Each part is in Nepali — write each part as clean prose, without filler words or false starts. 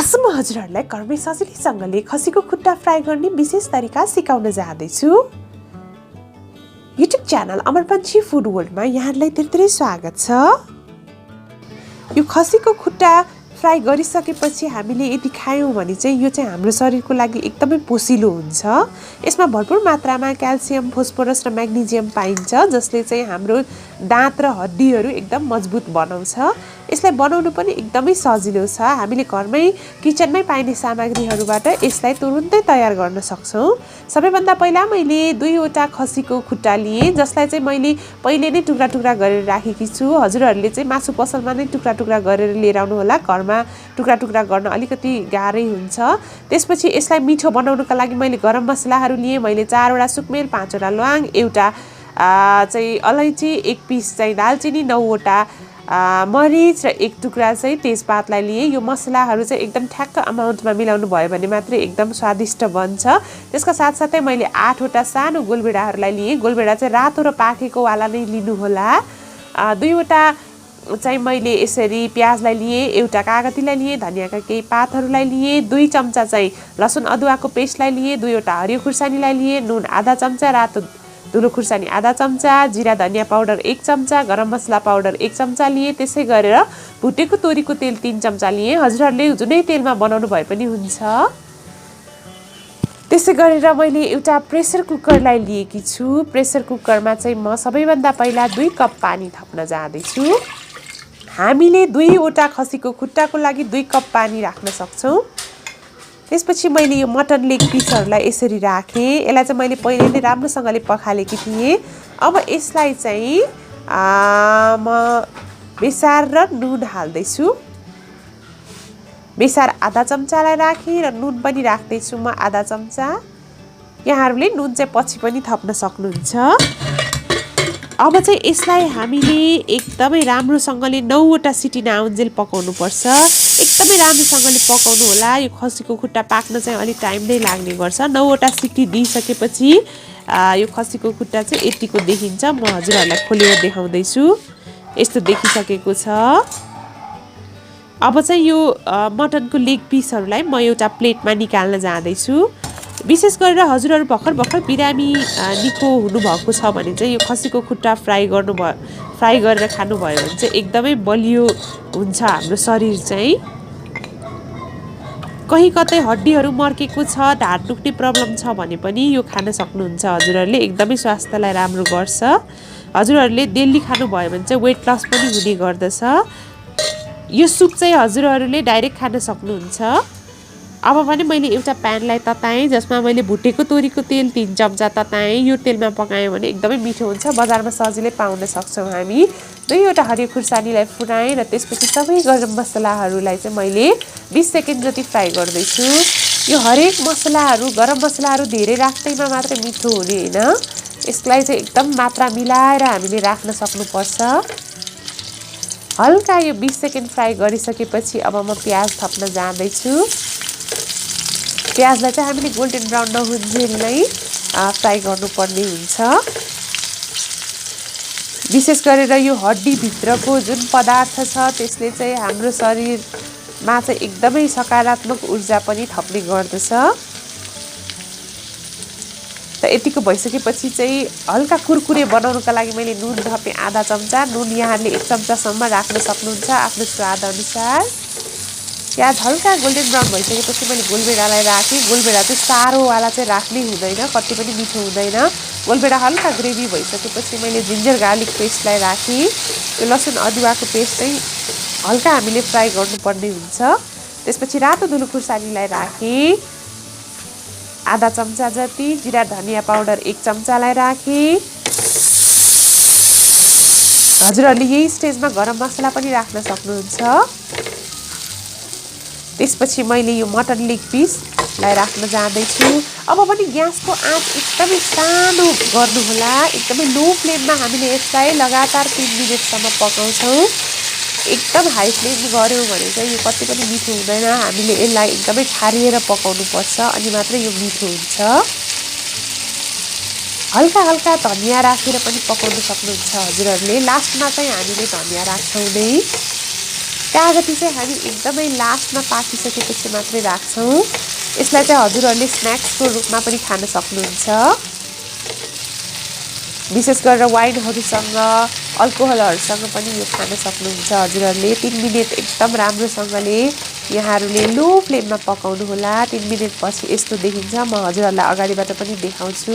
आज म हजुरहरूलाई घरमै सजिलैसँगले खसीको खुट्टा फ्राई गर्ने विशेष तरिका सिकाउन जाँदैछु। युट्युब च्यानल अमर पंछी फूड वर्ल्डमा यहाँहरूलाई धेरै स्वागत छ। यो खसीको खुट्टा फ्राई गरिसकेपछि हामीले यदि खायौँ भने चाहिँ यो चाहिँ हाम्रो शरीरको लागि एकदमै पोसिलो हुन्छ। यसमा भरपुर मात्रामा क्याल्सियम, फोस्फोरस र म्याग्नेजियम पाइन्छ, जसले चाहिँ हाम्रो दाँत र हड्डीहरू एकदम मजबुत बनाउँछ। यसलाई बनाउनु पनि एकदमै सजिलो छ। हामीले घरमै किचनमै पाइने सामग्रीहरूबाट यसलाई तुरुन्तै तयार गर्न सक्छौँ। सबैभन्दा पहिला मैले 2वटा खसीको खुट्टा लिएँ, जसलाई चाहिँ मैले पहिले नै टुक्रा टुक्रा गरेर राखेकी छु। हजुरहरूले चाहिँ मासु पसलमा नै टुक्रा टुक्रा गरेर लिएर आउनु होला। घरमा टुक्रा टुक्रा गर्न अलिकति गाह्रै हुन्छ। त्यसपछि यसलाई मिठो बनाउनका लागि मैले गरम मसलाहरू लिएँ। मैले 4वटा सुकमेल, 5वटा ल्वाङ, एउटा चाहिँ अलैँची, 1 पिस चाहिँ दालचिनी, 9वटा मरिच र 1 टुक्रा चाहिँ तेजपातलाई लिए। यो मसलाहरू चाहिँ एकदम ठ्याक्क अमाउन्टमा मिलाउनु भयो भने मात्रै एकदम स्वादिष्ट बन्छ। त्यसका साथसाथै मैले 8वटा सानो गोलभेडाहरूलाई लिएँ। गोलभेडा चाहिँ रातो र पाकेको वाला नै लिनुहोला। 2वटा चाहिँ मैले यसरी प्याजलाई लिएँ, एउटा कागतीलाई लिएँ, धनियाँका केही पातहरूलाई लिएँ, 2 चम्चा चाहिँ लसुन अदुवाको पेस्टलाई लिएँ, 2वटा हरियो खुर्सानीलाई लिएँ, नुन आधा चम्चा, रातो धुलो खुर्सानी आधा चम्चा, जिरा धनियाँ पाउडर 1 चम्चा, गरम मसला पाउडर 1 चम्चा लिए। त्यसै गरेर भुटेको तोरीको तेल 3 चम्चा लिए। हजुरहरूले जुनै तेलमा बनाउनु भए पनि हुन्छ। त्यसै गरेर मैले एउटा प्रेसर कुकरलाई लिएकी छु। प्रेसर कुकरमा चाहिँ म सबैभन्दा पहिला 2 कप पानी थप्न जाँदैछु। हामीले 2वटा खसीको खुट्टाको लागि 2 कप पानी राख्न सक्छौँ। त्यसपछि मैले यो मटन लेग पिसहरूलाई यसरी राखेँ। यसलाई चाहिँ मैले पहिले नै राम्रोसँगले पखालेकी थिएँ। अब यसलाई चाहिँ म बेसार र नुन हाल्दैछु। बेसार आधा चम्चालाई राखेँ र नुन पनि राख्दैछु म आधा चम्चा। यहाँहरूले नुन चाहिँ पछि पनि थप्न सक्नुहुन्छ। अब चाहिँ यसलाई हामीले एकदमै राम्रोसँगले 9वटा सिटी नआउन्जेल पकाउनुपर्छ। एकदमै राम्रोसँगले पकाउनु होला। यो खसीको खुट्टा पाक्न चाहिँ अलिक टाइम नै लाग्ने गर्छ। 9वटा सिटी दिइसकेपछि यो खसीको खुट्टा चाहिँ यतिको देखिन्छ। म हजुरहरूलाई खोलेर देखाउँदैछु। यस्तो देखिसकेको छ। अब चाहिँ यो मटनको लेग पिसहरूलाई म एउटा प्लेटमा निकाल्न जाँदैछु। विशेष गरेर हजुरहरू भर्खर बिरामी निको हुनुभएको छ भने चाहिँ यो खसीको खुट्टा फ्राई गरेर खानुभयो भने चाहिँ एकदमै बलियो हुन्छ हाम्रो शरीर चाहिँ। कहीँ कतै हड्डीहरू मर्केको छ, ढाड दुख्ने प्रब्लम छ भने पनि यो खान सक्नुहुन्छ हजुरहरूले। एकदमै स्वास्थ्यलाई राम्रो गर्छ। हजुरहरूले डेली खानुभयो भने चाहिँ वेट लस पनि हुने गर्दछ। यो सुप चाहिँ हजुरहरूले डाइरेक्ट खान सक्नुहुन्छ। अब पनि मैले एउटा प्यानलाई तताएँ, जसमा मैले भुटेको तोरीको तेल 3 चम्चा तताएँ। यो तेलमा पकाएँ भने एकदमै मिठो हुन्छ। बजारमा सजिलै पाउन सक्छौँ हामी। 2वटा हरियो खुर्सानीलाई फुटाएँ र त्यसपछि सबै गरम मसलाहरूलाई चाहिँ मैले 20 सेकेन्ड जति फ्राई गर्दैछु। यो हरेक मसलाहरू, गरम मसलाहरू धेरै राख्दैमा मात्रै मिठो हुने होइन। यसलाई चाहिँ एकदम मात्रा मिलाएर हामीले राख्न सक्नुपर्छ। हल्का यो 20 सेकेन्ड फ्राई गरिसकेपछि अब म प्याज थप्न जाँदैछु। प्याजलाई चाहिँ हामीले गोल्डन ब्राउन नहुन्जेल नै फ्राई गर्नुपर्ने हुन्छ। विशेष गरेर यो हड्डीभित्रको जुन पदार्थ छ त्यसले चाहिँ हाम्रो शरीरमा चाहिँ एकदमै सकारात्मक ऊर्जा पनि थप्ने गर्दछ। त यतिको भइसकेपछि चाहिँ हल्का कुरकुरे बनाउनुको लागि मैले नुन थपेँ आधा चम्चा। नुन यहाँहरूले 1 चम्चासम्म राख्न सक्नुहुन्छ आफ्नो स्वाद अनुसार। प्याज हल्का गोल्डन ब्राउन भइसकेपछि मैले गोलभेडालाई राखेँ। गोलभेडा चाहिँ सारोवाला चाहिँ राख्नै हुँदैन, कति पनि मिठो हुँदैन। गोलभेडा हल्का ग्रेभी भइसकेपछि मैले जिन्जर गार्लिक पेस्टलाई राखेँ। यो लसुन अदुवाको पेस्ट चाहिँ हल्का हामीले फ्राई गर्नुपर्ने हुन्छ। त्यसपछि रातो धुलो खुर्सानीलाई राखेँ आधा चम्चा जति, जिरा धनियाँ पाउडर 1 चम्चालाई राखेँ। हजुरहरूले यही स्टेजमा गरम मसला पनि राख्न सक्नुहुन्छ। त्यसपछि मैले यो मटन लेग पिसलाई राख्न जाँदैछु। अब पनि ग्यासको आँच एकदमै सानो गर्नुहोला। एकदमै लो फ्लेममा हामीले यसलाई लगातार 3 मिनटसम्म पकाउँछौँ। एकदम हाई फ्लेम गऱ्यौँ भने चाहिँ यो कति पनि मिठो हुँदैन। हामीले यसलाई एकदमै खारिएर पकाउनुपर्छ, अनि मात्रै यो मिठो हुन्छ। हल्का हल्का धनियाँ राखेर पनि पकाउन सक्नुहुन्छ हजुरहरूले। लास्टमा चाहिँ हामीले धनियाँ राख्छौँ नै। कागती चाहिँ हामी एकदमै लास्टमा पाकिसकेपछि मात्रै राख्छौँ। यसलाई चाहिँ हजुरहरूले स्न्याक्सको रूपमा पनि खान सक्नुहुन्छ। विशेष गरेर वाइनहरूसँग अल्कोहलहरूसँग पनि यो खान सक्नुहुन्छ हजुरहरूले। 3 मिनेट एकदम राम्रोसँगले यहाँहरूले लो फ्लेममा पकाउनु होला। 3 मिनेटपछि यस्तो देखिन्छ। म हजुरहरूलाई अगाडिबाट पनि देखाउँछु।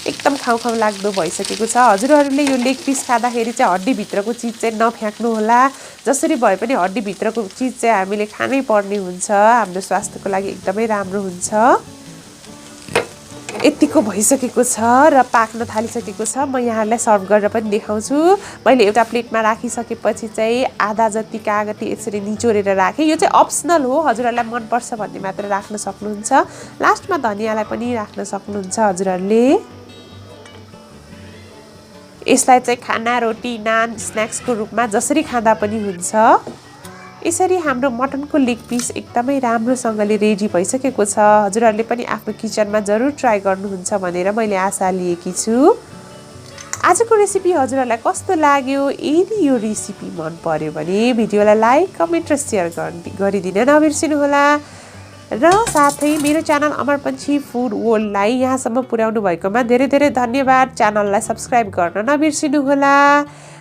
एकदम खाउ खाउ लाग्दो भइसकेको छ। हजुरहरूले यो लेग पिस खाँदाखेरि चाहिँ हड्डीभित्रको चिज चाहिँ नफ्याँक्नु होला। जसरी भए पनि हड्डीभित्रको चिज चाहिँ हामीले खानै पर्ने हुन्छ। हाम्रो स्वास्थ्यको लागि एकदमै राम्रो हुन्छ। यतिको भइसकेको छ र पाक्न थालिसकेको छ। म यहाँलाई सर्भ गरेर पनि देखाउँछु। मैले एउटा प्लेटमा राखिसकेपछि चाहिँ आधा जति कागती यसरी निचोरेर राखेँ। यो चाहिँ अप्सनल हो, हजुरहरूलाई मनपर्छ भन्ने मात्र राख्न सक्नुहुन्छ। लास्टमा धनियाँलाई पनि राख्न सक्नुहुन्छ हजुरहरूले। यसलाई चाहिँ खाना, रोटी, नान, स्न्याक्सको रूपमा जसरी खाँदा पनि हुन्छ। यसरी हाम्रो मटनको लेग पिस एकदमै राम्रोसँगले रेडी भइसकेको छ। हजुरहरूले पनि आफ्नो किचनमा जरुर ट्राई गर्नुहुन्छ भनेर मैले आशा लिएकी छु। आजको रेसिपी हजुरहरूलाई कस्तो लाग्यो? यदि यो रेसिपी मन पर्यो भने भिडियोलाई लाइक, कमेन्ट र सेयर गरिदिन नबिर्सिनुहोला। र साथै मेरो च्यानल अमर पन्छी फूड वर्ल्डलाई यहाँसम्म पुर्याउनु भएकोमा धेरै धेरै धन्यवाद। च्यानललाई सब्स्क्राइब गर्न नबिर्सिनुहोला।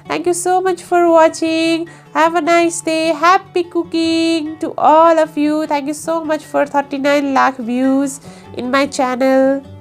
Thank you so much for watching. Have a nice day. Happy cooking to all of you. Thank you so much for 39 lakh views in my channel.